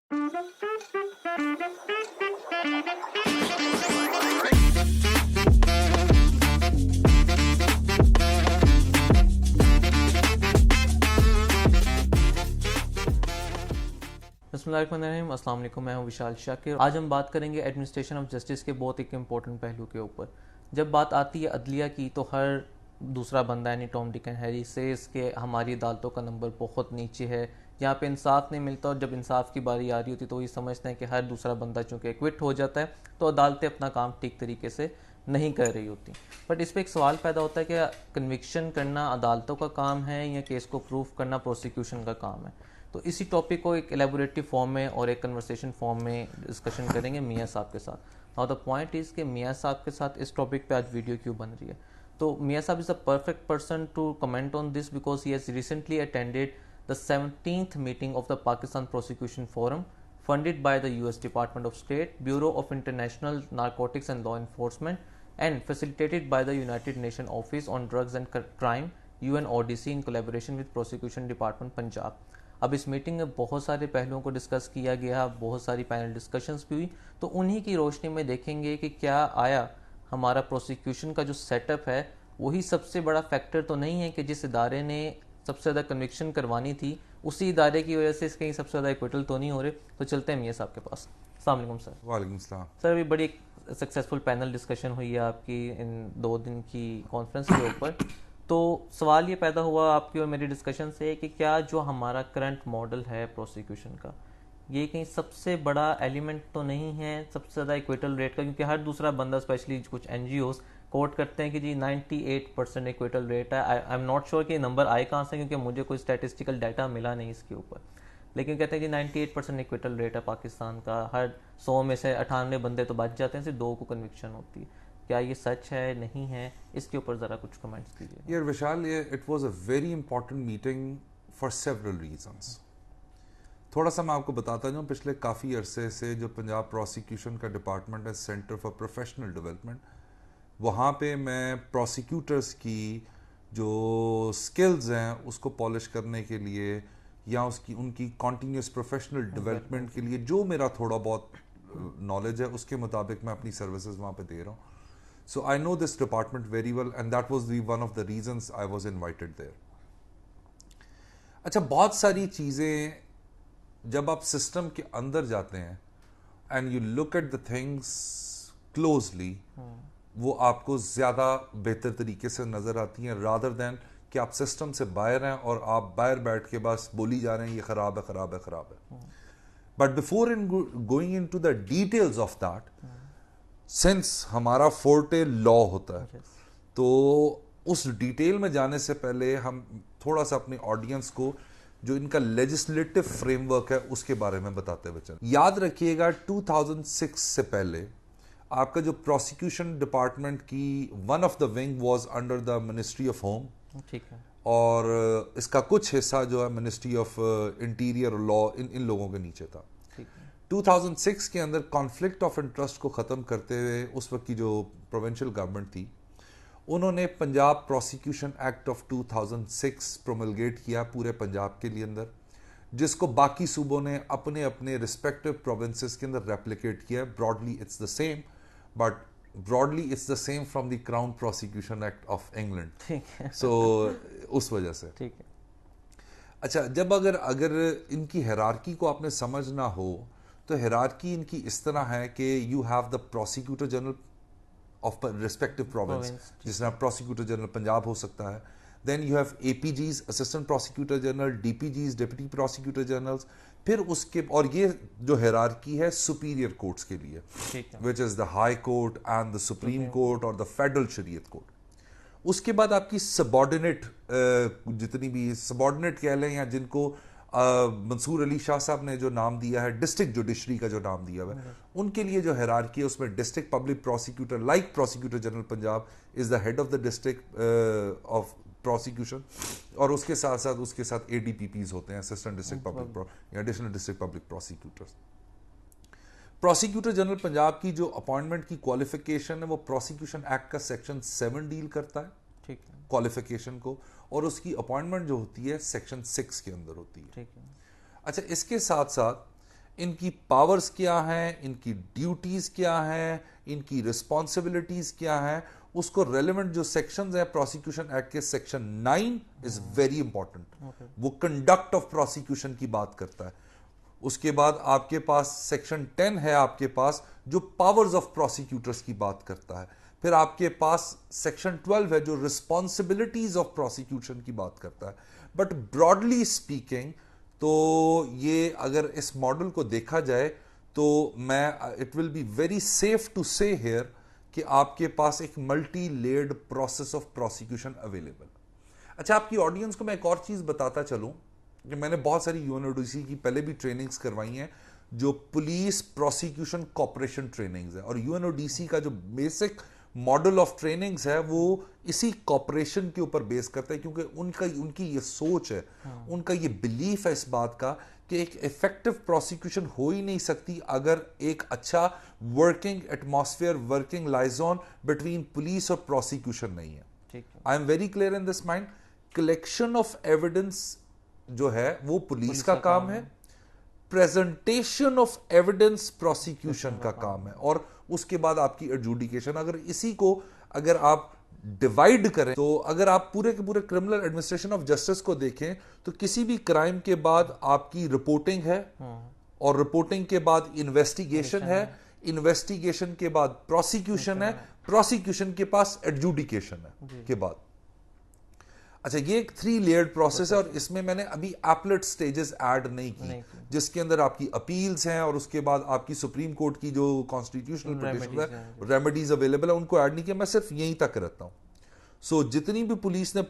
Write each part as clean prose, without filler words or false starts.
बिस्मिल्लाहिर्रहमानिर्रहीम, अस्सलाम वालेकुम। मैं हूं विशाल शाकिर। आज हम बात करेंगे एडमिनिस्ट्रेशन ऑफ जस्टिस के बहुत एक इम्पोर्टेंट पहलू के ऊपर। जब बात आती है अदलिया की तो हर दूसरा बंदा यानी Tom Dick and Harry says के हमारी अदालतों का नंबर बहुत नीचे है, यहाँ पे इंसाफ नहीं मिलता। और जब इंसाफ की बारी आ रही होती तो ये समझते हैं कि हर दूसरा बंदा चूँकि क्विट हो जाता है तो अदालतें अपना काम ठीक तरीके से नहीं कर रही होती। बट इस पर एक सवाल पैदा होता है कि कन्विक्शन करना अदालतों का काम है या केस को प्रूफ करना प्रोसिक्यूशन का काम है। तो इसी टॉपिक को एक एलेबोरेटिव फॉर्म में और एक कन्वर्सेशन फॉर्म में डिस्कशन करेंगे मियाँ साहब के साथ। नाउ द पॉइंट इज़ कि मियाँ साहब के साथ इस टॉपिक पे आज वीडियो क्यों बन रही है। तो मियाँ साहब is the perfect person to comment on this because he has recently attended the 17th meeting of the Pakistan prosecution forum funded by the US Department of State, Bureau of International Narcotics and Law Enforcement, and facilitated by the United Nations Office on Drugs and Crime, UNODC, in collaboration with Prosecution Department Punjab. अब इस meeting में बहुत सारे पहलुओं को discuss किया गया, बहुत सारी पैनल डिस्कशंस भी हुई। तो उन्हीं की रोशनी में देखेंगे कि क्या आया हमारा प्रोसिक्यूशन का जो सेटअप है वही सबसे बड़ा फैक्टर तो नहीं है कि जिस इदारे ने सबसे ज़्यादा कन्विक्शन करवानी थी उसी इदारे की वजह से कहीं सबसे ज़्यादा इक्विटल तो नहीं हो रहे। तो चलते हैं मियाँ साहब के पास। अस्सलाम वालेकुम सर। वालेकुम सलाम। सर अभी बड़ी सक्सेसफुल पैनल डिस्कशन हुई है आपकी इन 2 दिन की कॉन्फ्रेंस के ऊपर। तो सवाल ये पैदा हुआ आपकी और मेरी डिस्कशन से कि क्या जो हमारा करंट मॉडल है प्रोसिक्यूशन का ये कहीं सबसे बड़ा एलिमेंट तो नहीं है सबसे ज़्यादा इक्विटल रेट का, क्योंकि हर दूसरा बंदा स्पेशली कुछ NGOs कोट करते हैं कि जी 98% इक्विटल रेट है। आई एम नॉट श्योर कि नंबर आए कहाँ से, क्योंकि मुझे कोई स्टैटिस्टिकल डाटा मिला नहीं इसके ऊपर, लेकिन कहते हैं कि 98% इक्विटल रेट है पाकिस्तान का। हर 100 में से 98 बंदे तो बच जाते हैं, सिर्फ 2 को कन्विक्शन होती है। क्या ये सच है नहीं है, इसके ऊपर ज़रा कुछ कमेंट्स कीजिए। यार विशाल, ये it was a very important meeting for several reasons. थोड़ा सा मैं आपको बताता जाऊँ, पिछले काफ़ी अरसे से जो पंजाब प्रोसिक्यूशन का डिपार्टमेंट है, सेंटर फॉर प्रोफेशनल डेवलपमेंट, वहाँ पे मैं प्रोसिक्यूटर्स की जो स्किल्स हैं उसको पॉलिश करने के लिए या उनकी कॉन्टीन्यूस प्रोफेशनल डेवलपमेंट के लिए जो मेरा थोड़ा बहुत नॉलेज है उसके मुताबिक मैं अपनी सर्विसेज वहाँ पे दे रहा हूँ। So I know this department very well and that was one of the reasons I was invited there. अच्छा, बहुत सारी चीज़ें जब आप सिस्टम के अंदर जाते हैं and you look at the things closely, वो आपको ज़्यादा बेहतर तरीके से नज़र आती हैं रादर दैन कि आप सिस्टम से बाहर हैं और आप बाहर बैठ के बस बोली जा रहे हैं ये ख़राब है, ख़राब है, ख़राब है। But before going into the details of that, since हमारा फोर्टे लॉ होता है, तो उस डिटेल में जाने से पहले हम थोड़ा सा अपने ऑडियंस को जो इनका लेजिस्लेटिव फ्रेमवर्क है उसके बारे में बताते हुए चलें। याद रखिएगा 2006 से पहले आपका जो प्रोसिक्यूशन डिपार्टमेंट की one of the wing was under the ministry of home, ठीक है, और इसका कुछ हिस्सा जो है ministry of interior law in लोगों के नीचे था। 2006 के अंदर कॉन्फ्लिक्ट ऑफ इंटरेस्ट को ख़त्म करते हुए उस वक्त की जो प्रोविंशियल गवर्नमेंट थी उन्होंने Punjab prosecution act of 2006 promulgate किया पूरे पंजाब के लिए अंदर, जिसको बाकी सूबों ने अपने अपने रिस्पेक्टिव प्रोविंसेस के अंदर रेप्लिकेट किया। Broadly it's the same, but broadly it's the same from the crown prosecution act of England. ठीक है, सो उस वजह से ठीक है। अच्छा, जब अगर इनकी हायरार्की को आपने समझना हो तो हायरार्की इनकी इस तरह है कि you have the prosecutor general of respective province, जिस तरह प्रोसिक्यूटर जनरल पंजाब हो सकता है। Then you have APGs, assistant prosecutor general, DPGs, deputy prosecutor generals. फिर उसके और ये जो हायरार्की है सुपीरियर कोर्ट्स के लिए, which is the high court and the supreme court और द फेडरल शरीयत कोर्ट। उसके बाद आपकी सबॉर्डिनेट, जितनी भी सबॉर्डिनेट कह लें या जिनको मंसूर अली शाह साहब ने जो नाम दिया है डिस्ट्रिक्ट जुडिशरी का जो नाम दिया हुआ है, उनके लिए जो हायरार्की है उसमें district public prosecutor like prosecutor general Punjab is the head of the district of prosecution, और उसके साथ ADPPs होते हैं, असिस्टेंट डिस्ट्रिक्ट पब्लिक या additional district public prosecutors. Prosecutor general Punjab की जो अपॉइंटमेंट की क्वालिफिकेशन है वो प्रोसिक्यूशन एक्ट का सेक्शन 7 डील करता है, ठीक है, क्वालिफिकेशन को, और उसकी अपॉइंटमेंट जो होती है सेक्शन 6 के अंदर होती है। ठीक है। अच्छा, इसके साथ साथ इनकी पावर्स क्या हैं, इनकी ड्यूटीज क्या हैं, इनकी रिस्पॉन्सिबिलिटीज क्या हैं, उसको रेलेवेंट जो सेक्शंस है प्रोसिक्यूशन एक्ट के सेक्शन 9 इज वेरी इंपॉर्टेंट। वो कंडक्ट ऑफ प्रोसिक्यूशन की बात करता है। उसके बाद आपके पास सेक्शन 10 है आपके पास, जो पावर्स ऑफ प्रोसिक्यूटर्स की बात करता है। फिर आपके पास सेक्शन 12 है जो रिस्पॉन्सिबिलिटीज ऑफ प्रोसिक्यूशन की बात करता है। बट ब्रॉडली स्पीकिंग तो ये अगर इस मॉडल को देखा जाए तो मैं it will be very safe to say here कि आपके पास एक multi layered process of prosecution available. अच्छा, आपकी ऑडियंस को मैं एक और चीज बताता चलूं कि मैंने बहुत सारी यूएनओडीसी की पहले भी ट्रेनिंग्स करवाई हैं, जो पुलिस प्रोसिक्यूशन कॉपरेशन ट्रेनिंग्स है। और यूएनओडीसी का जो बेसिक मॉडल ऑफ ट्रेनिंग्स है वो इसी कॉपरेशन के ऊपर बेस करता है, क्योंकि उनकी ये सोच है, उनका ये बिलीफ है इस बात का कि एक इफेक्टिव प्रोसिक्यूशन हो ही नहीं सकती अगर एक अच्छा working atmosphere, working liaison between police और प्रोसिक्यूशन नहीं है। I am very clear in this mind. Collection of evidence जो है वो पुलिस का काम है, प्रेजेंटेशन ऑफ एविडेंस प्रोसिक्यूशन का काम है, और उसके बाद आपकी एडजुडिकेशन। अगर इसी को अगर आप डिवाइड करें तो अगर आप पूरे के पूरे क्रिमिनल एडमिनिस्ट्रेशन ऑफ जस्टिस को देखें तो किसी भी क्राइम के बाद आपकी रिपोर्टिंग है, और रिपोर्टिंग के बाद इन्वेस्टिगेशन है, इन्वेस्टिगेशन के बाद प्रोसिक्यूशन है, प्रोसिक्यूशन के पास एडजुडिकेशन है के बाद। अच्छा, ये एक 3 लेयर्ड प्रोसेस है, और इसमें मैंने अभी एपलेट स्टेजेस ऐड नहीं की, जिसके अंदर आपकी अपील्स हैं और उसके बाद आपकी सुप्रीम कोर्ट की जो कॉन्स्टिट्यूशनल पिटीशन है, रेमेडीज अवेलेबल है, उनको ऐड नहीं किया। मैं सिर्फ यहीं तक रहता हूं। सो जितनी भी पुलिस ने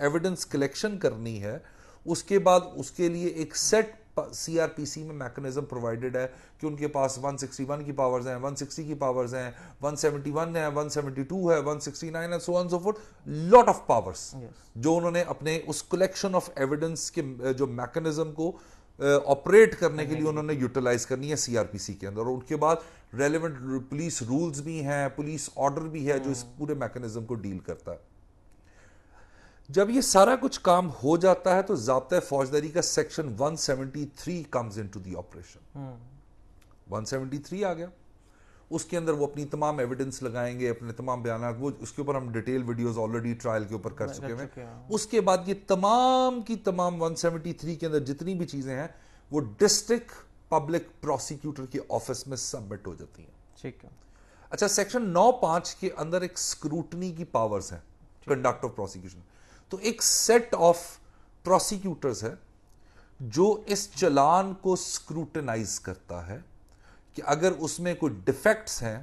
एविडेंस कलेक्शन करनी है, उसके बाद उसके लिए एक सेट सीआरपीसी में मैकेनिज्म प्रोवाइडेड है कि उनके पास 161 की पावर्स हैं, 160 की पावर्स हैं, 171 है, 172 है, 169 है, so on so fourth, lot of powers जो उन्होंने अपने उस कलेक्शन ऑफ एविडेंस के जो मैकेनिज्म को ऑपरेट करने के लिए उन्होंने यूटिलाइज करनी है सीआरपीसी के अंदर। और उनके बाद रेलेवेंट पुलिस रूल्स भी हैं, पुलिस ऑर्डर भी है जो इस पूरे मैकेनिज्म को डील करता है। जब ये सारा कुछ काम हो जाता है तो ज़ाब्ता फौजदारी का section 173 comes into the operation. 173 आ गया, उसके अंदर वो अपनी तमाम एविडेंस लगाएंगे, अपने तमाम बयान, वो उसके ऊपर हम डिटेल वीडियोस ऑलरेडी ट्रायल के ऊपर कर चुके हैं। उसके बाद ये तमाम की तमाम 173 के अंदर जितनी भी चीजें हैं वो डिस्ट्रिक्ट पब्लिक प्रोसिक्यूटर के ऑफिस में सबमिट हो जाती हैं। ठीक है। अच्छा, सेक्शन 9(5) के अंदर एक स्क्रूटनी की पावर्स है, कंडक्ट ऑफ प्रोसिक्यूशन। तो एक सेट ऑफ प्रोसिक्यूटर्स है जो इस चलान को स्क्रूटनाइज करता है कि अगर उसमें कोई डिफेक्ट्स हैं,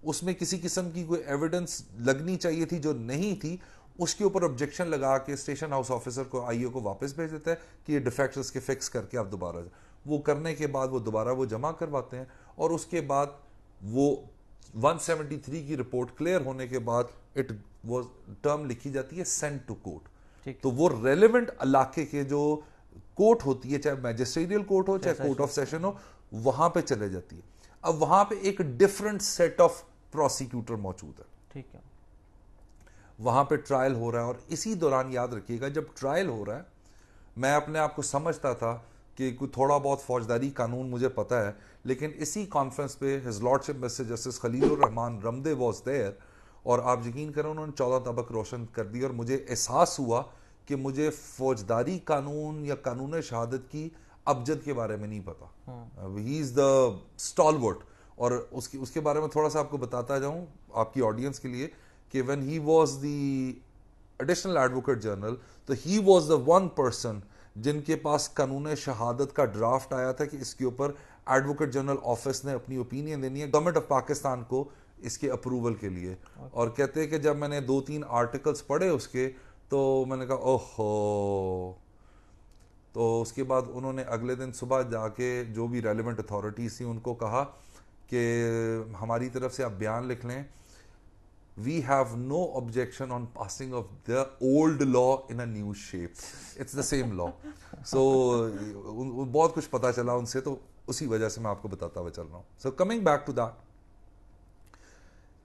उसमें किसी किस्म की कोई एविडेंस लगनी चाहिए थी जो नहीं थी, उसके ऊपर ऑब्जेक्शन लगा के स्टेशन हाउस ऑफिसर को, आईओ को वापस भेज देता है कि ये डिफेक्ट्स इसके फिक्स करके आप दोबारा, वो करने के बाद वो दोबारा वो जमा करवाते हैं, और उसके बाद वो 173 की रिपोर्ट क्लियर होने के बाद इट वो टर्म लिखी जाती है सेंड टू कोर्ट। तो वो रेलेवेंट इलाके के जो कोर्ट होती है, चाहे मैजिस्ट्रेरियल कोर्ट हो चाहे कोर्ट ऑफ सेशन हो, वहां पे चले जाती है। अब वहां पे एक डिफरेंट सेट ऑफ प्रोसिक्यूटर मौजूद है। ठीक है। वहां पे ट्रायल हो रहा है, और इसी दौरान याद रखिएगा जब ट्रायल हो रहा है, मैं अपने आप को समझता था कि कोई थोड़ा बहुत फौजदारी कानून मुझे पता है, लेकिन इसी कॉन्फ्रेंस पे his lordship mister justice Khalilur Rahman Ramday was there, और आप यकीन करें उन्होंने 14 तबक रोशन कर दी, और मुझे एहसास हुआ कि मुझे फौजदारी कानून या कानून शहादत की अबजद के बारे में नहीं पता। He is the stalwart. और उसके बारे में थोड़ा सा आपको बताता जाऊं आपकी ऑडियंस के लिए कि when he was the additional advocate general, तो he was the one person जिनके पास कानून शहादत का ड्राफ्ट आया था कि इसके ऊपर एडवोकेट जनरल ऑफिस ने अपनी ओपिनियन देनी है गवर्नमेंट ऑफ पाकिस्तान को इसके अप्रूवल के लिए। और कहते हैं कि जब मैंने 2-3 आर्टिकल्स पढ़े उसके, तो मैंने कहा ओहो। तो उसके बाद उन्होंने अगले दिन सुबह जाके जो भी रेलेवेंट अथॉरिटीज थी उनको कहा कि हमारी तरफ से आप बयान लिख लें, we have no objection on passing of the old law in a new shape, it's the same law. So बहुत कुछ पता चला उनसे, तो उसी वजह से मैं आपको बताता हुआ चल रहा हूँ। So coming back to that,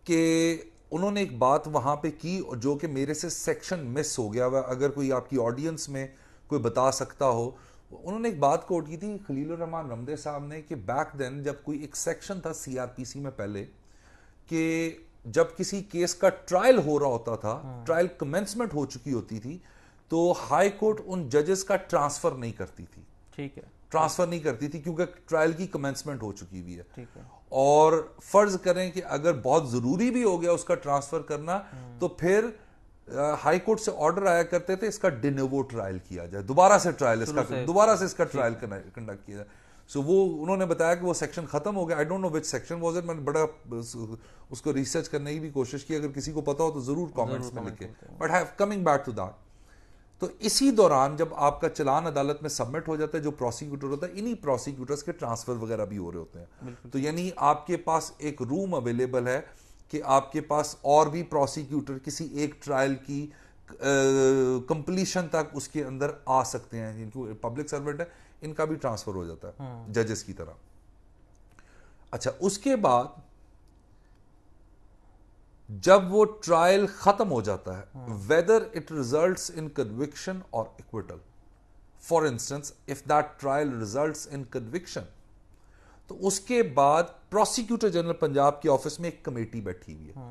कि उन्होंने एक बात वहां पे की जो कि मेरे से सेक्शन मिस हो गया। अगर कोई आपकी ऑडियंस में कोई बता सकता हो, उन्होंने एक बात कोट की थी खलीलुर रहमान रमदे साहब ने कि बैक देन जब कोई एक सेक्शन था सीआरपीसी में पहले कि जब किसी केस का ट्रायल हो रहा होता था, ट्रायल कमेंसमेंट हो चुकी होती थी, तो हाई कोर्ट उन जजेस का ट्रांसफर नहीं करती थी। ठीक है, ट्रांसफर नहीं करती थी क्योंकि ट्रायल की कमेंसमेंट हो चुकी हुई है। ठीक है। और फर्ज करें कि अगर बहुत जरूरी भी हो गया उसका ट्रांसफर करना, तो फिर हाई कोर्ट से ऑर्डर आया करते थे इसका डिनोवो ट्रायल किया जाए, दोबारा से ट्रायल इसका दोबारा से इसका ट्रायल कंडक्ट किया जाए। सो वो उन्होंने बताया कि वो सेक्शन खत्म हो गया। I don't know which section was it, मैंने बड़ा उसको रिसर्च करने की भी कोशिश की, अगर किसी को पता हो तो जरूर कमेंट्स में लिखे। But have coming back to that, तो इसी दौरान जब आपका चलान अदालत में सबमिट हो जाता है, जो प्रोसिक्यूटर होता है, इन्हीं प्रोसिक्यूटर्स के ट्रांसफर वगैरह भी हो रहे होते हैं। तो यानी आपके पास एक रूम अवेलेबल है कि आपके पास और भी प्रोसिक्यूटर किसी एक ट्रायल की कंप्लीशन तक उसके अंदर आ सकते हैं। जिनको पब्लिक सर्वेंट है इनका भी ट्रांसफर हो जाता है जजेस की तरह। अच्छा, उसके बाद जब वो ट्रायल खत्म हो जाता है, whether it results in conviction और acquittal, for instance if that trial results in conviction, तो उसके बाद प्रोसिक्यूटर जनरल पंजाब के ऑफिस में एक कमेटी बैठी हुई है।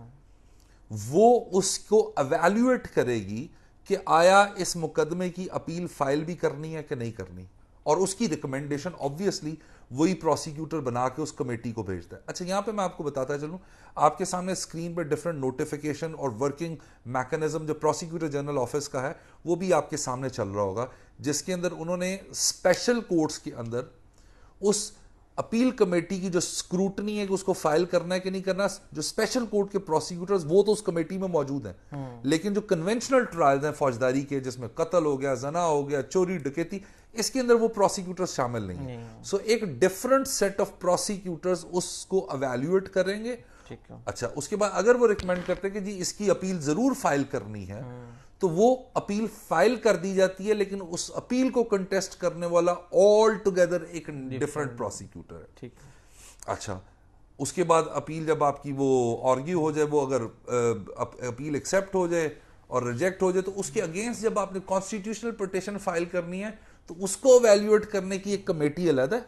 वो उसको एवेल्युएट करेगी कि आया इस मुकदमे की अपील फाइल भी करनी है कि नहीं करनी, और उसकी रिकमेंडेशन ऑब्वियसली वही प्रोसिक्यूटर बना के उस कमेटी को भेजता है। अच्छा, यहां पे मैं आपको बताता चलूं, आपके सामने स्क्रीन पे डिफरेंट नोटिफिकेशन और वर्किंग मैकेनिज्म जो प्रोसिक्यूटर जनरल ऑफिस का है वो भी आपके सामने चल रहा होगा, जिसके अंदर उन्होंने स्पेशल कोर्ट्स के अंदर उस अपील कमेटी की जो स्क्रूटनी है कि उसको फाइल करना है कि नहीं करना, जो स्पेशल कोर्ट के प्रोसिक्यूटर्स वो तो उस कमेटी में मौजूद हैं, लेकिन जो कन्वेंशनल ट्रायल्स हैं फौजदारी के, जिसमें कत्ल हो गया, जना हो गया, चोरी डकैती, इसके अंदर वो प्रोसिक्यूटर्स शामिल नहीं है। सो एक डिफरेंट सेट ऑफ प्रोसिक्यूटर्स उसको एवेल्युएट करेंगे। अच्छा, उसके बाद अगर वो रिकमेंड करते हैं कि जी इसकी अपील जरूर फाइल करनी है, तो वो अपील फाइल कर दी जाती है, लेकिन उस अपील को कंटेस्ट करने वाला ऑल टुगेदर एक डिफरेंट प्रोसिक्यूटर है। ठीक है। अच्छा, उसके बाद अपील जब आपकी वो आर्ग्यू हो जाए, वो अगर अपील एक्सेप्ट हो जाए और रिजेक्ट हो जाए, तो उसके अगेंस्ट जब आपने कॉन्स्टिट्यूशनल पिटीशन फाइल करनी है तो उसको एवेल्युएट करने की एक कमेटी अलग है,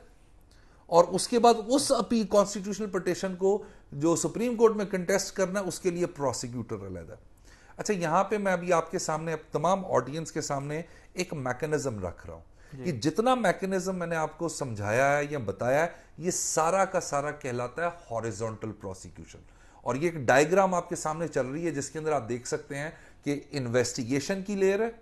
और उसके बाद उस अपील कॉन्स्टिट्यूशनल पिटीशन को जो सुप्रीम कोर्ट में कंटेस्ट करना है उसके लिए प्रोसिक्यूटर अलग है। अच्छा, यहां पे मैं अभी आपके सामने तमाम ऑडियंस के सामने एक मैकेनिज्म रख रहा हूं कि जितना मैकेनिज्म मैंने आपको समझाया है या बताया है, ये सारा का सारा कहलाता है हॉरिजॉन्टल प्रोसिक्यूशन। और ये एक डायग्राम आपके सामने चल रही है जिसके अंदर आप देख सकते हैं कि इन्वेस्टिगेशन की लेयर है,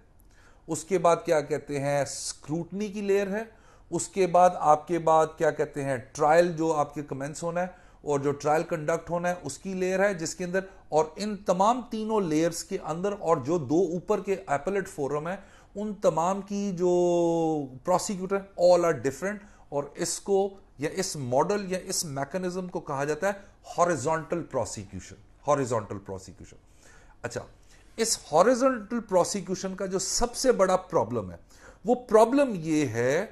उसके बाद क्या कहते हैं स्क्रूटनी की लेयर है, उसके बाद आपके बाद क्या कहते हैं ट्रायल जो आपके कमेंस होना है और जो ट्रायल कंडक्ट होना है उसकी लेयर है, जिसके अंदर, और इन तमाम तीनों लेयर्स के अंदर और जो दो ऊपर के एपेलेट फोरम है उन तमाम की जो प्रोसिक्यूटर ऑल आर डिफरेंट, और इसको या इस मॉडल या इस मैकेनिज्म को कहा जाता है हॉरिजॉन्टल प्रोसिक्यूशन। Horizontal prosecution. अच्छा, इस हॉरिजॉन्टल प्रोसिक्यूशन का जो सबसे बड़ा प्रॉब्लम है वो प्रॉब्लम ये है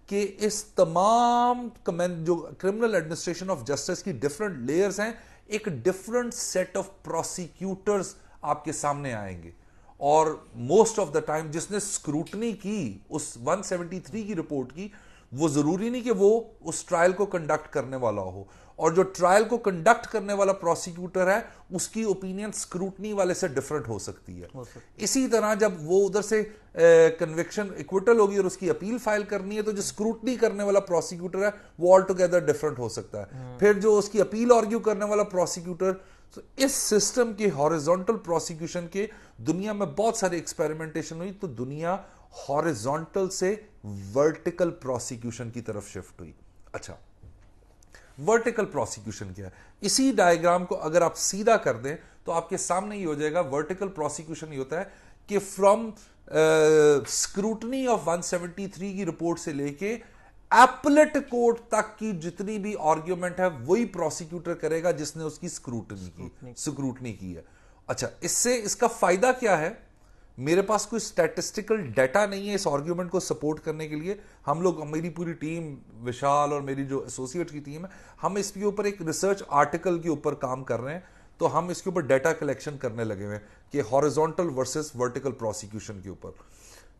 कि इस तमाम जो क्रिमिनल एडमिनिस्ट्रेशन ऑफ जस्टिस की डिफरेंट लेयर्स हैं, एक डिफरेंट सेट ऑफ प्रोसिक्यूटर्स आपके सामने आएंगे, और मोस्ट ऑफ द टाइम जिसने स्क्रूटनी की उस 173 की रिपोर्ट की, वो जरूरी नहीं कि वो उस ट्रायल को कंडक्ट करने वाला हो, और जो ट्रायल को कंडक्ट करने वाला प्रोसिक्यूटर है उसकी ओपिनियन स्क्रूटनी वाले से डिफरेंट हो सकती है। इसी तरह जब वो उधर से कन्विक्शन एक्विटल होगी और उसकी अपील फाइल करनी है, तो जो स्क्रूटनी करने वाला प्रोसिक्यूटर है वो ऑल टुगेदर डिफरेंट हो सकता है। फिर जो उसकी अपील आर्ग्यू करने वाला प्रोसिक्यूटर, तो इस सिस्टम के हॉरिजॉन्टल प्रोसिक्यूशन के दुनिया में बहुत सारे एक्सपेरिमेंटेशन हुई, तो दुनिया हॉरिजॉन्टल से वर्टिकल प्रोसिक्यूशन की तरफ शिफ्ट हुई। अच्छा, वर्टिकल प्रोसिक्यूशन क्या है? इसी डायग्राम को अगर आप सीधा कर दें तो आपके सामने ही हो जाएगा। वर्टिकल प्रोसिक्यूशन ये होता है कि फ्रॉम स्क्रूटनी ऑफ 173 की रिपोर्ट से लेके एपलेट कोर्ट तक की जितनी भी आर्ग्यूमेंट है वही प्रोसिक्यूटर करेगा जिसने उसकी स्क्रूटनी की है। अच्छा, इससे इसका फायदा क्या है? मेरे पास कोई स्टैटिस्टिकल डाटा नहीं है इस आर्ग्यूमेंट को सपोर्ट करने के लिए। हम लोग, मेरी पूरी टीम, विशाल और मेरी जो एसोसिएट की टीम है, हम इसके ऊपर एक रिसर्च आर्टिकल के ऊपर काम कर रहे हैं, तो हम इसके ऊपर डाटा कलेक्शन करने लगे हुए हैं कि हॉरिजॉन्टल वर्सेस वर्टिकल प्रोसिक्यूशन के ऊपर।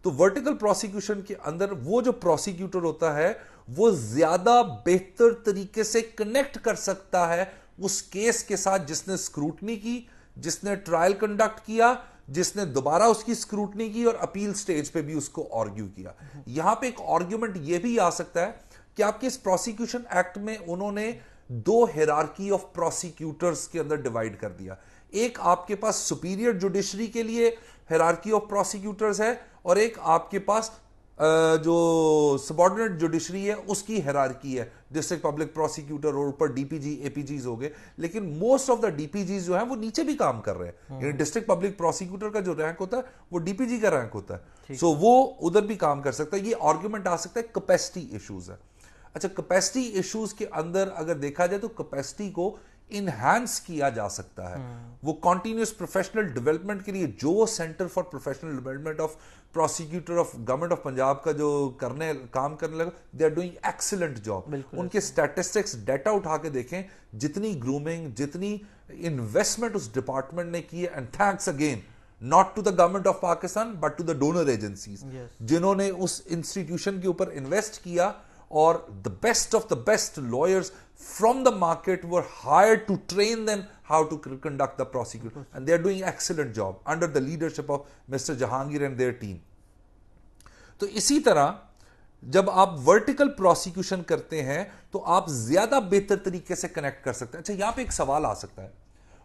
तो वर्टिकल प्रोसिक्यूशन के अंदर वो जो प्रोसिक्यूटर होता है वो ज्यादा बेहतर तरीके से कनेक्ट कर सकता है उस केस के साथ जिसने स्क्रूटनी की, जिसने ट्रायल कंडक्ट किया, जिसने दोबारा उसकी स्क्रूटनी की और अपील स्टेज पे भी उसको आर्ग्यू किया। यहां पे एक आर्ग्यूमेंट ये भी आ सकता है कि आपके इस प्रोसिक्यूशन एक्ट में उन्होंने दो हिरार्की ऑफ प्रोसिक्यूटर्स के अंदर डिवाइड कर दिया। एक आपके पास सुपीरियर जुडिशरी के लिए हिरार्की ऑफ प्रोसिक्यूटर्स है और एक आपके पास जो सबऑर्डिनेट जुडिशरी है उसकी हिरार्की है, डिस्ट्रिक्ट पब्लिक प्रोसिक्यूटर और ऊपर डीपीजी एपीजीज हो गए। लेकिन मोस्ट ऑफ द डीपीजीज जो है वो नीचे भी काम कर रहे हैं, यानी डिस्ट्रिक्ट पब्लिक प्रोसिक्यूटर का जो रैंक होता है वो डीपीजी का रैंक होता है, सो वो उधर भी काम कर सकता है। ये आर्ग्यूमेंट आ सकता है कैपेसिटी इश्यूज है। अच्छा, कैपेसिटी इश्यूज के अंदर अगर देखा जाए तो कैपेसिटी को इनहैंस किया जा सकता है। वो कॉन्टिन्यूस प्रोफेशनल डेवलपमेंट के लिए जो centre for professional development of prosecutor of government of Punjab का जो काम करने लगा, they are doing excellent job. उनके स्टैटिस्टिक्स डाटा उठा के देखें, जितनी ग्रूमिंग, जितनी इन्वेस्टमेंट उस डिपार्टमेंट ने की है, and thanks again not to the government of Pakistan but to the donor agencies जिन्होंने उस इंस्टीट्यूशन के ऊपर इन्वेस्ट किया, और the best of the best lawyers from the market were hired to train them how to conduct the prosecution, and they are doing excellent job under the leadership of Mr. Jahangir and their team. तो इसी तरह जब आप vertical prosecution करते हैं तो आप ज्यादा बेहतर तरीके से कनेक्ट कर सकते हैं। अच्छा, यहां पे एक सवाल आ सकता है,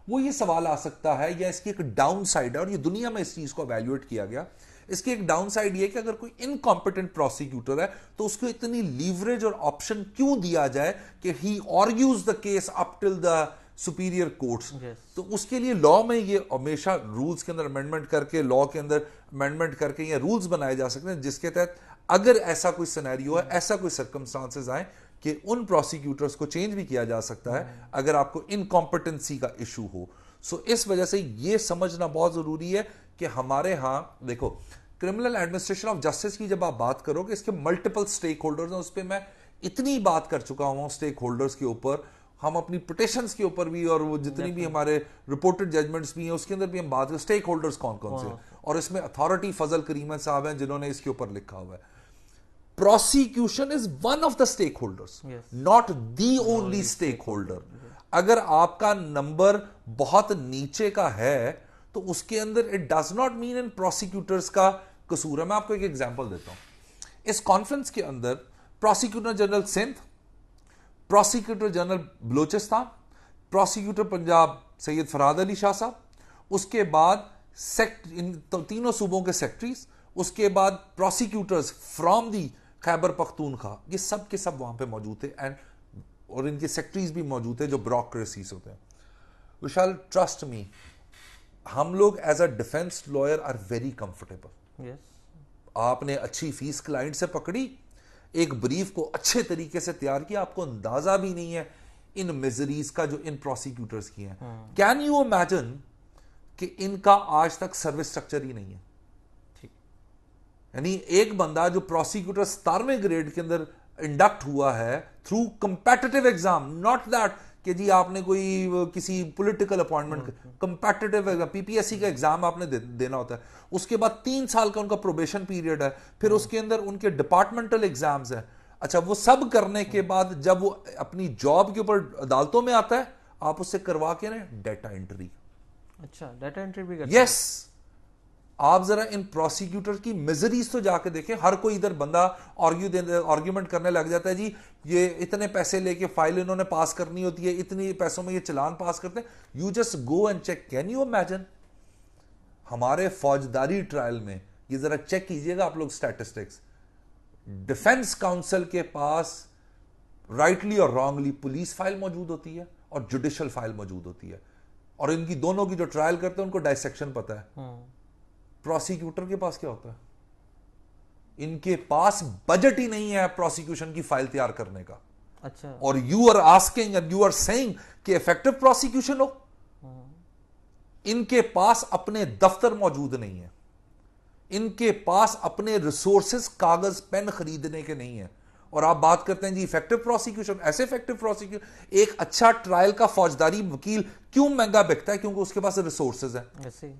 वो ये सवाल आ सकता है या इसकी एक डाउन साइड है, और ये दुनिया में इस चीज को एवेल्युएट किया गया। इसकी एक डाउन साइड ये कि अगर कोई इनकॉम्पिटेंट प्रोसिक्यूटर है तो उसको इतनी लीवरेज और ऑप्शन क्यों दिया जाए कि he argues the case up till the superior courts. तो उसके लिए लॉ में ये हमेशा रूल्स के अंदर अमेंडमेंट करके, लॉ के अंदर अमेंडमेंट करके ये रूल्स बनाए जा सकते हैं जिसके तहत अगर ऐसा कोई सिनेरियो है, ऐसा कोई सर्कमस्टांसेस आए कि उन प्रोसिक्यूटर्स को चेंज भी किया जा सकता है अगर आपको इनकॉम्पिटेंसी का इशू हो। सो इस वजह से ये समझना बहुत जरूरी है कि हमारे यहां देखो, क्रिमिनल एडमिनिस्ट्रेशन ऑफ जस्टिस की जब आप बात करोगे, इसके मल्टीपल स्टेक होल्डर्स हैं, उस पर मैं इतनी बात कर चुका हूं स्टेक होल्डर्स के ऊपर, हम अपनी पिटिशंस के ऊपर भी और वो जितनी भी हमारे रिपोर्टेड जजमेंट्स भी हैं उसके अंदर भी हम बात करें स्टेक होल्डर्स कौन कौन से हैं, और इसमें अथॉरिटी फजल करीम साहब हैं जिन्होंने इसके ऊपर लिखा हुआ है। Prosecution is one of the stakeholders, not the only stakeholder. अगर आपका नंबर बहुत नीचे का है तो उसके अंदर it does not mean in prosecutors का कसूर है। मैं आपको एक एग्जांपल देता हूं। इस कॉन्फ्रेंस के अंदर prosecutor general Sindh, prosecutor general Balochistan, prosecutor Punjab Syed Farhad Ali Shah Sahab, उसके बाद इन तीनों सूबों के सेक्रेटरीज, उसके बाद prosecutors from the Khyber Pakhtunkhwa, ये सब के सब वहां पे मौजूद थे, एंड और इनके सेक्रेटरीज भी मौजूद थे जो ब्यूरोक्रेसीज होते हैं। विशाल, ट्रस्ट मी, हम लोग as a defence lawyer are very comfortable. आपने अच्छी फीस क्लाइंट से पकड़ी, एक ब्रीफ को अच्छे तरीके से तैयार किया, आपको अंदाजा भी नहीं है इन मिजरीज का जो इन प्रोसिक्यूटर्स की हैं। कैन यू इमेजिन कि इनका आज तक सर्विस स्ट्रक्चर ही नहीं है। यानी एक बंदा जो प्रोसिक्यूटर 17वें ग्रेड के अंदर इंडक्ट हुआ है through competitive exam, not that कि जी आपने कोई किसी political appointment, competitive exam, PPSC का एग्जाम आपने देना होता है, उसके बाद 3 साल का उनका प्रोबेशन पीरियड है, फिर उसके अंदर उनके डिपार्टमेंटल एग्जाम्स हैं। अच्छा, वो सब करने के बाद जब वो अपनी जॉब के ऊपर अदालतों में आता है, आप उससे करवा के ना डेटा एंट्री। अच्छा, डेटा एंट्री भी करते हैं? यस। आप जरा इन प्रोसिक्यूटर की मिजरीज तो जाके देखें। हर कोई इधर बंदा आर्ग्यूमेंट करने लग जाता है, जी ये इतने पैसे लेके फाइल इन्होंने पास करनी होती है, इतने पैसों में ये चालान पास करते हैं। You just go and check. Can you imagine हमारे फौजदारी ट्रायल में, ये जरा चेक कीजिएगा आप लोग स्टैटिस्टिक्स, डिफेंस काउंसिल के पास राइटली और रॉन्गली पुलिस फाइल मौजूद होती है और जुडिशियल फाइल मौजूद होती है, और इनकी दोनों की जो ट्रायल करते हैं उनको डायसेक्शन पता है। प्रोसिक्यूटर के पास क्या होता है? इनके पास बजट ही नहीं है प्रोसिक्यूशन की फाइल तैयार करने का। अच्छा। और you are asking and you are saying कि इफेक्टिव प्रोसिक्यूशन हो। इनके पास अपने दफ्तर मौजूद नहीं है, इनके पास अपने रिसोर्सेस कागज पेन खरीदने के नहीं है, और आप बात करते हैं जी इफेक्टिव प्रोसिक्यूशन। ऐसे इफेक्टिव प्रोसिक्यूशन, एक अच्छा ट्रायल का फौजदारी वकील क्यों महंगा बिकता है? क्योंकि उसके पास रिसोर्सेज है। ऐसे।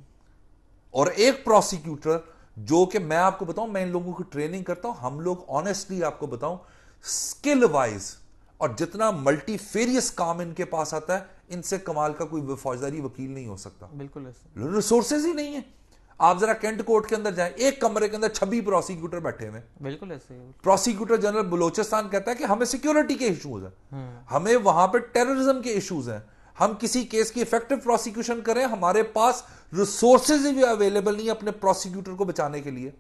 और एक प्रोसिक्यूटर जो कि मैं आपको बताऊं, मैं इन लोगों की ट्रेनिंग करता हूं, हम लोग ऑनेस्टली आपको बताऊं, स्किल वाइज और जितना मल्टीफेरियस काम इनके पास आता है, इनसे कमाल का कोई फौजदारी वकील नहीं हो सकता। बिल्कुल ऐसे। रिसोर्सेज ही नहीं है। आप जरा कैंट कोर्ट के अंदर जाएं, एक कमरे के अंदर 26 प्रोसिक्यूटर बैठे हुए। बिल्कुल ऐसे ही। प्रोसिक्यूटर जनरल बलूचिस्तान कहता है कि हमें सिक्योरिटी के इश्यूज हैं, हमें वहां पे टेररिज्म के इश्यूज हैं, हम किसी केस की इफेक्टिव प्रोसिक्यूशन करें, हमारे पास रिसोर्सेज भी अवेलेबल नहीं है अपने प्रोसिक्यूटर को बचाने के लिए।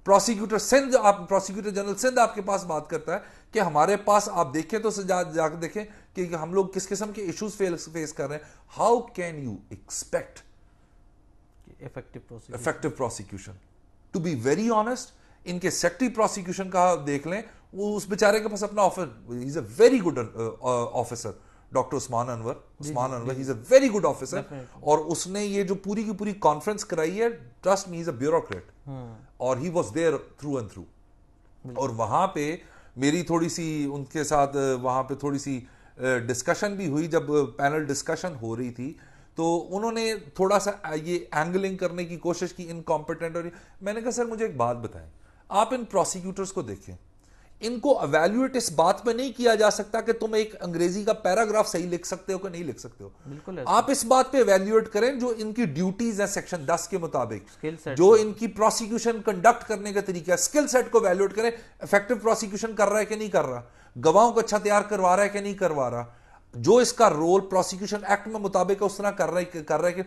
प्रोसिक्यूटर सिंध, आप प्रोसिक्यूटर जनरल सिंध आपके पास बात करता है कि हमारे पास, आप देखें तो जाकर देखें कि हम लोग किस किस्म के इश्यूज फेस कर रहे हैं। How can you expect effective prosecution? To be very honest, इनके सेक्रेटरी प्रोसिक्यूशन का देख लें, वो उस बेचारे के पास अपना office, he is a very good officer, doctor Usman Anwar, he is a very good officer, और उसने ये जो पूरी की पूरी कॉन्फ्रेंस कराई है, trust me, is a bureaucrat, और he was there through and through. और वहां पे मेरी थोड़ी सी उनके साथ वहां पे थोड़ी सी डिस्कशन भी हुई, जब पैनल डिस्कशन हो रही थी, तो उन्होंने थोड़ा सा ये एंगलिंग करने की कोशिश की, इनकॉम्पिटेंट, और मैंने कहा सर मुझे एक बात बताएं, आप इन प्रोसिक्यूटर्स को देखें, इनको अवेल्युएट इस बात पे नहीं किया जा सकता कि तुम एक अंग्रेजी का पैराग्राफ सही लिख सकते हो कि नहीं लिख सकते हो। बिल्कुल आप इस बात पे अवेल्युएट करें जो इनकी ड्यूटीज है सेक्शन 10 के मुताबिक, जो इनकी प्रोसिक्यूशन कंडक्ट करने का तरीका है, स्किल सेट को अवेल्युएट करें, इफेक्टिव प्रोसिक्यूशन कर रहा है कि नहीं कर रहा, गवाहों को अच्छा तैयार करवा रहा है कि नहीं करवा रहा, जो इसका रोल प्रोसिक्यूशन एक्ट में मुताबिक उस तरह कर रहा है कि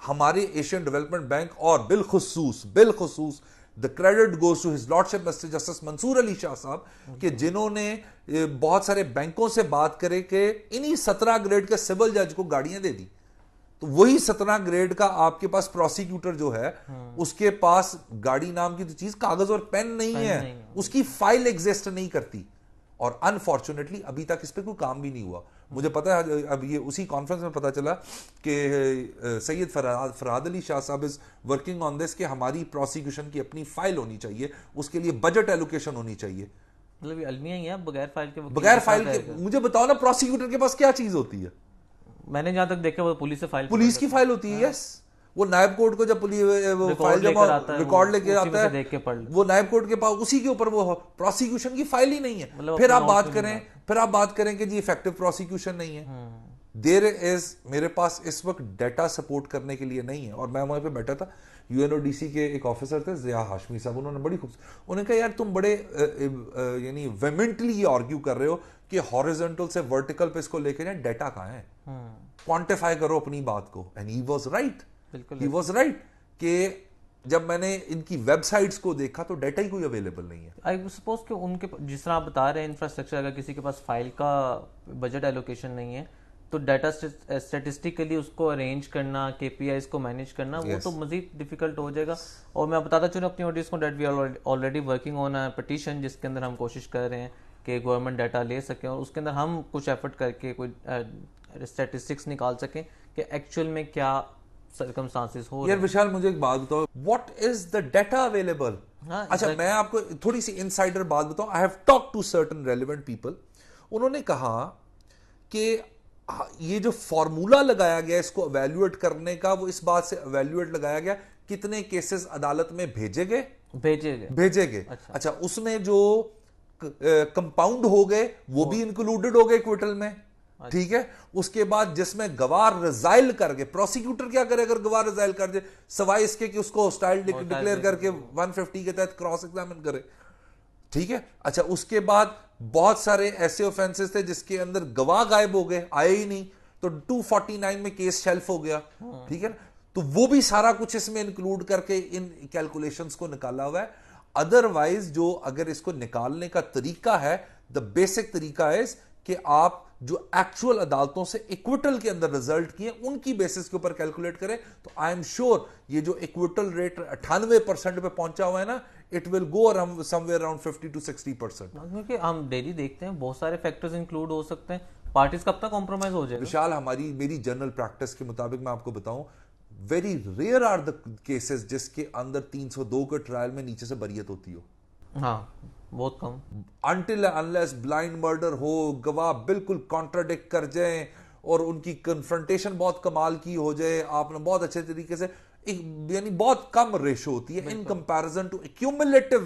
हमारे एशियन डेवलपमेंट बैंक, और बिलखुसूस the credit goes to his lordship mister justice Mansoor Ali Shah sahab, कि जिन्होंने बहुत सारे बैंकों से बात करे कि इन्हीं 17 ग्रेड के सिविल जज को गाड़ियां दे दी, तो वही 17 ग्रेड का आपके पास प्रोसिक्यूटर जो है, उसके पास गाड़ी नाम की तो चीज, कागज और पेन नहीं है, उसकी फाइल एग्जिस्ट नहीं करती, और अनफॉर्चुनेटली अभी तक इस पर कोई काम भी नहीं हुआ। मुझे पता है, अब ये उसी कॉन्फ्रेंस में पता चला कि सैयद फरहाद अली शाह साहब इज वर्किंग ऑन दिस, कि हमारी प्रोसिक्यूशन की अपनी फाइल होनी चाहिए, उसके लिए बजट एलोकेशन होनी चाहिए। मतलब अलमिया ही है, बगैर फाइल के मुझे बताओ ना, प्रोसिक्यूटर के पास क्या चीज होती है? मैंने जहां तक देखा वो पुलिस की फाइल होती है। यस, वो नायब कोर्ट को जब वो फाइल जमा रिकॉर्ड लेके आता है, वो नायब कोर्ट के पास उसी के ऊपर, वो प्रोसिक्यूशन की फाइल ही नहीं है। मतलब फिर आप बात करें कि जी इफेक्टिव प्रोसिक्यूशन नहीं है। देयर इज, मेरे पास इस वक्त डाटा सपोर्ट करने के लिए नहीं है, और मैं वहां पे बैठा था, यूएनओडीसी के एक ऑफिसर थे जिया हाशमी साहब, उन्होंने बड़ी खूबसूरत, उन्होंने कहा यार तुम बड़े यानी वेमेंटली ये आर्ग्यू कर रहे हो कि हॉरिजॉन्टल से वर्टिकल पे इसको लेके जाए, डाटा कहां है, क्वांटिफाई करो अपनी बात को। एंड ही वाज राइट, कि जब मैंने इनकी वेबसाइट्स को देखा तो डाटा ही कोई अवेलेबल नहीं है। आई सपोज कि उनके, जिस तरह आप बता रहे हैं इंफ्रास्ट्रक्चर, अगर किसी के पास फाइल का बजट एलोकेशन नहीं है, तो डाटा स्टैटिस्टिकली उसको अरेंज करना, केपीआईज को मैनेज करना, वो तो मजीद डिफिकल्ट हो जाएगा। और मैं बताता चलूँ अपनी ऑडियंस को, that we are already working on a petition, जिसके अंदर हम कोशिश कर रहे हैं कि गवर्नमेंट डाटा ले सकें, और उसके अंदर हम कुछ एफर्ट करके कोई स्टैटिस्टिक्स निकाल सकें कि एक्चुअल में क्या सर्कमस्टांसेस हो। यार विशाल, मुझे एक बात बताओ, what is the data available? अच्छा, मैं आपको थोड़ी सी इनसाइडर बात बताऊं। I have talked to certain relevant people, उन्होंने कहा कि ये जो फॉर्मूला लगाया गया इसको अवेल्युएट करने का, वो इस बात से अवेल्युएट लगाया गया कितने केसेस अदालत में भेजे गए। अच्छा, उसमें जो कंपाउंड हो गए वो भी इंक्लूडेड हो गए इक्विटल में, ठीक है। उसके बाद जिसमें गवाह रिजाइल कर गए, प्रोसिक्यूटर क्या करे अगर गवाह रिजाइल कर दे, सवाई इसके कि उसको हॉस्टाइल डिक्लेयर करके 150 के तहत क्रॉस एग्जामिन करे, ठीक है। अच्छा, उसके बाद बहुत सारे ऐसे ऑफेंसेस थे जिसके अंदर गवाह गायब हो गए, आए ही नहीं, तो 249 में केस शेल्फ हो गया, ठीक है। तो वो भी सारा कुछ इसमें इंक्लूड करके इन कैलकुलेशंस को निकाला हुआ है। अदरवाइज जो अगर इसको निकालने का तरीका है, द बेसिक तरीका है कि आप जो एक्चुअल अदालतों से इक्विटल के अंदर रिजल्ट किए उनकी बेसिस के ऊपर कैलकुलेट करें, तो आई एम श्योर ये जो इक्विटल रेट 98% पे पहुंचा हुआ है ना, it will go somewhere around 50 to 60%। क्योंकि हम डेली देखते हैं बहुत सारे फैक्टर्स इंक्लूड हो सकते हैं, पार्टीज कब तक कॉम्प्रोमाइज हो जाएगा। विशाल, मेरी जनरल प्रैक्टिस के मुताबिक मैं आपको बताऊं, very rare are the cases जिसके अंदर 302 के ट्रायल में नीचे से बरियत होती हो। हाँ, बहुत कम। अनटिल अनलेस ब्लाइंड मर्डर हो, गवाह बिल्कुल कॉन्ट्राडिक्ट कर जाए और उनकी कन्फ्रंटेशन बहुत कमाल की हो जाए, आपने बहुत अच्छे तरीके से यानी बहुत कम रेशो होती है in comparison to accumulative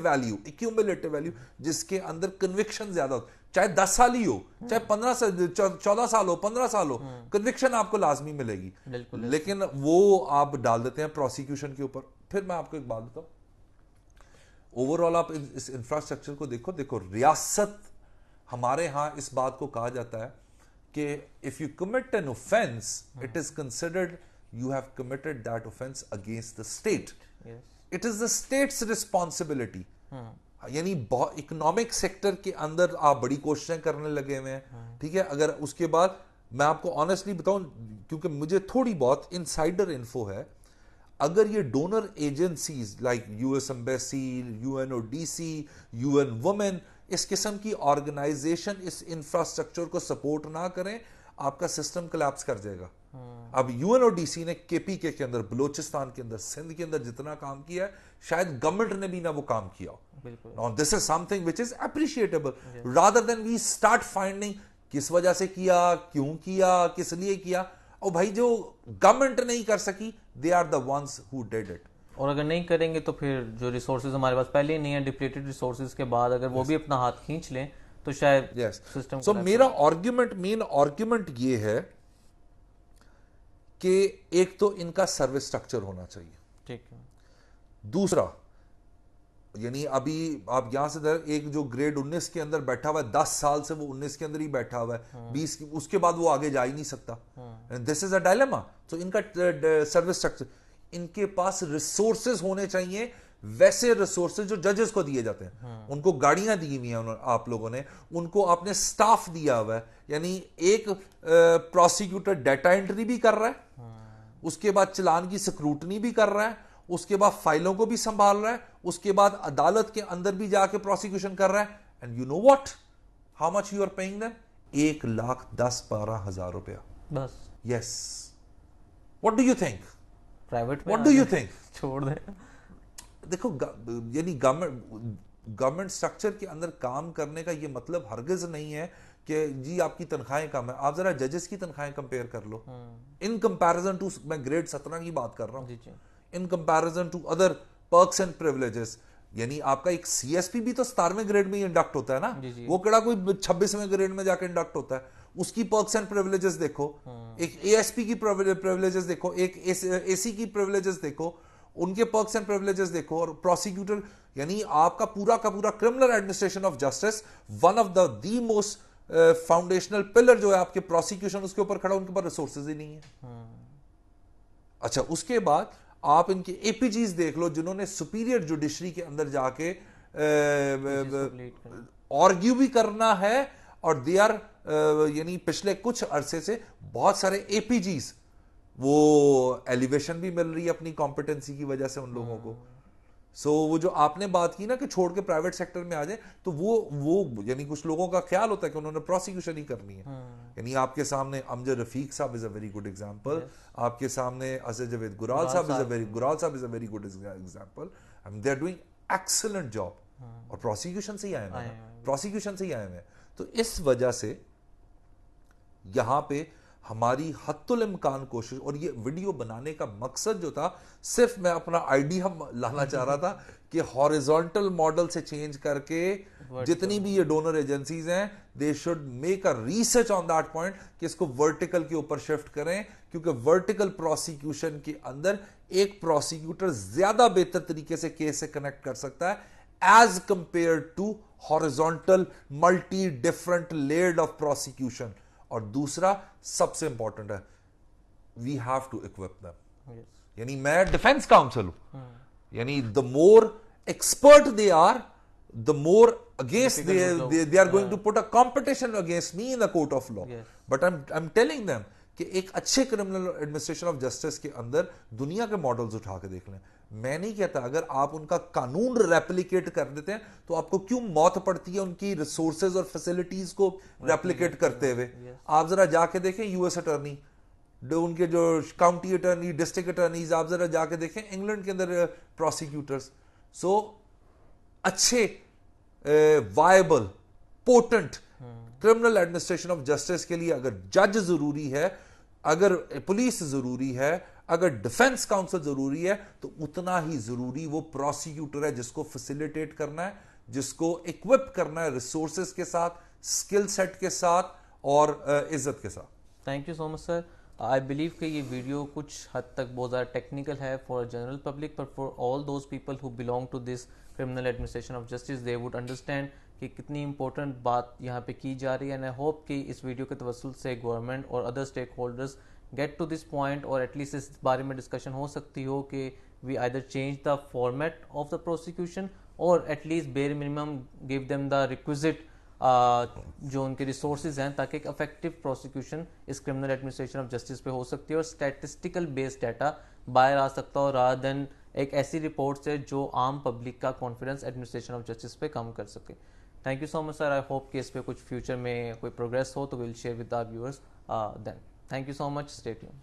value जिसके अंदर कन्विक्शन ज्यादा होता है। चाहे 10 साल ही हो, चाहे 15 साल, 14 साल हो, 15 साल हो, कन्विक्शन आपको लाजमी मिलेगी। लेकिन वो आप डाल देते हैं प्रोसिक्यूशन के ऊपर। फिर मैं आपको एक बात बताऊं, ओवरऑल आप इस इंफ्रास्ट्रक्चर को देखो रियासत, हमारे यहां इस बात को कहा जाता है कि if you commit an offence it is considered you have committed that offense against the state. Yes. It is the state's responsibility. यानी बहुत इकोनॉमिक सेक्टर के अंदर आप बड़ी कोशिशें करने लगे हुए हैं, ठीक है। अगर उसके बाद मैं आपको ऑनेस्टली बताऊं, क्योंकि मुझे थोड़ी बहुत इनसाइडर इन्फो है, अगर ये donor agencies like US embassy, UNODC, UN women, इस किस्म की ऑर्गेनाइजेशन इस इंफ्रास्ट्रक्चर को सपोर्ट ना करें, आपका सिस्टम कोलैप्स कर जाएगा। अब यूएनओडीसी ने केपीके के अंदर, बलोचिस्तान के अंदर, सिंध के अंदर जितना काम किया है, शायद गवर्नमेंट ने भी ना वो काम किया। Now this is something which is appreciable, rather than we start finding किस वजह से किया, क्यों किया, किस लिए किया। और भाई जो गवर्नमेंट नहीं कर सकी, they are the ones who did it. और अगर नहीं करेंगे तो फिर जो रिसोर्सेज हमारे पास पहले ही नहीं है, डिप्लीटेड रिसोर्सेज के बाद अगर वो भी अपना हाथ खींच लें तो शायद सिस्टम। सो मेरा मेन आर्ग्यूमेंट ये है कि एक तो इनका सर्विस स्ट्रक्चर होना चाहिए, ठीक है। दूसरा, यानी अभी आप यहां से एक जो ग्रेड 19 के अंदर बैठा हुआ है, 10 साल से वो 19 के अंदर ही बैठा हुआ है, 20 की, उसके बाद वो आगे जा ही नहीं सकता। This is a dilemma. तो इनका सर्विस स्ट्रक्चर, इनके पास रिसोर्सेज होने चाहिए, वैसे रिसोर्सेज जो जजेस को दिए जाते हैं। उनको गाड़ियां दी हुई हैं आप लोगों ने, उनको आपने स्टाफ दिया हुआ है, यानी एक प्रोसिक्यूटर डाटा एंट्री भी कर रहा है, उसके बाद चलान की स्क्रूटनी भी कर रहा है, उसके बाद फाइलों को भी संभाल रहा है, उसके बाद अदालत के अंदर भी जाके प्रोसिक्यूशन कर रहा है। And you know what, how much you are paying them? 1,10,12,000 रुपया बस। Yes, what do you think? Private में व्हाट डू यू थिंक? छोड़ दे। देखो, यानी गवर्नमेंट स्ट्रक्चर के अंदर काम करने का ये मतलब हरगिज नहीं है कि जी आपकी तनख्वाहें कम है। आप जरा जजेस की तनख्वाहें कंपेयर कर लो, इन कंपैरिजन टू, मैं ग्रेड 17 की बात कर रहा हूं, in comparison to other perks and privileges. यानी आपका एक सीएसपी भी तो 17वें ग्रेड में इंडक्ट होता है ना, वो केड़ा कोई 26वें ग्रेड में जाकर इंडक्ट होता है। उसकी पर्क्स एंड प्रिविलेजेस देखो, एक एएसपी की प्रिविलेजेस देखो, एक एसी की प्रिविलेजेस देखो, उनके पर्क्स एंड प्रिविलेजेस देखो। और प्रोसिक्यूटर, यानी आपका पूरा का पूरा criminal administration of justice, one of the most foundational pillar जो है आपके प्रोसिक्यूशन, उसके ऊपर खड़ा, उनके पास रिसोर्सेज ही नहीं है। अच्छा, उसके बाद आप इनके एपीजीज देख लो, जिन्होंने सुपीरियर जुडिशरी के अंदर जाके आर्ग्यू भी करना है, और दे आर यानी पिछले कुछ अरसे से बहुत सारे एपीजीज, वो एलिवेशन भी मिल रही है अपनी कॉम्पिटेंसी की वजह से उन लोगों को। सो वो जो आपने बात की ना कि छोड़ के प्राइवेट सेक्टर में आ जाए, तो वो यानी कुछ लोगों का ख्याल होता है कि उन्होंने प्रोसिक्यूशन ही करनी है। यानी आपके सामने Amjad Rafique Sahab is a very good example, आपके सामने Asad Javed Gural Sahab is a very good example. They are doing excellent job, और प्रोसिक्यूशन से ही आए हैं। तो इस वजह से यहां पे हमारी हत्तुल इम्कान कोशिश, और ये वीडियो बनाने का मकसद जो था, सिर्फ मैं अपना आइडिया लाना चाह रहा था कि हॉरिजॉन्टल मॉडल से चेंज करके जितनी भी ये डोनर एजेंसीज हैं, they should make a research on that point कि इसको वर्टिकल के ऊपर शिफ्ट करें, क्योंकि वर्टिकल प्रोसिक्यूशन के अंदर एक प्रोसिक्यूटर ज्यादा बेहतर तरीके से केस से कनेक्ट कर सकता है as compare to horizontal multi different layered of prosecution. और दूसरा सबसे इंपॉर्टेंट है, we have to equip them. यानी मैं डिफेंस काउंसिल हूं, यानी the more expert they are, the more against they are going to put a competition against me in the court of law. But I'm telling them कि एक अच्छे criminal administration of justice के अंदर दुनिया के models उठा के देख लें। मैं नहीं कहता अगर आप उनका कानून रेप्लिकेट कर देते हैं तो आपको क्यों मौत पड़ती है उनकी रिसोर्सेज और फैसिलिटीज को रेप्लिकेट करते हुए। आप जरा जाके देखें यूएस अटर्नी, उनके जो काउंटी अटर्नी, डिस्ट्रिक्ट अटर्नीज, आप जरा जाके देखें इंग्लैंड के अंदर प्रोसिक्यूटर्स। सो अच्छे viable potent criminal administration of justice के लिए अगर जज जरूरी है, अगर पुलिस जरूरी है, अगर डिफेंस काउंसिल जरूरी है तो उतना ही जरूरी वो प्रोसिक्यूटर है, जिसको फैसिलिटेट करना है, जिसको इक्विप करना है रिसोर्सेज के साथ, स्किल सेट के साथ और इज्जत के साथ। Thank you so much sir. I believe कि ये वीडियो कुछ हद तक बहुत ज़्यादा टेक्निकल है फॉर जनरल पब्लिक, पर for all those people who belong to this criminal administration of justice they would understand कि कितनी इंपॉर्टेंट बात यहाँ पे की जा रही है। एंड आई होप कि इस वीडियो के तवस्सुल से गवर्नमेंट और other stake holders get to this point, और एटलीस्ट इस बारे में डिस्कशन हो सकती हो कि we either change the format of the prosecution और at least bare minimum give them the requisite जो उनके रिसोर्सेज हैं, ताकि एक इफेक्टिव प्रोसिक्यूशन इस क्रिमिनल एडमिनिस्ट्रेशन ऑफ जस्टिस पे हो सकती है और स्टैटिस्टिकल बेस्ड डाटा बाहर आ सकता हो, रादर देन एक ऐसी रिपोर्ट से जो आम पब्लिक का कॉन्फिडेंस एडमिनिस्ट्रेशन ऑफ जस्टिस पे कम कर सके। Thank you so much sir. I hope कि इस पे कुछ फ्यूचर में कोई प्रोग्रेस हो तो will share with our viewers then. Thank you so much. Stay tuned.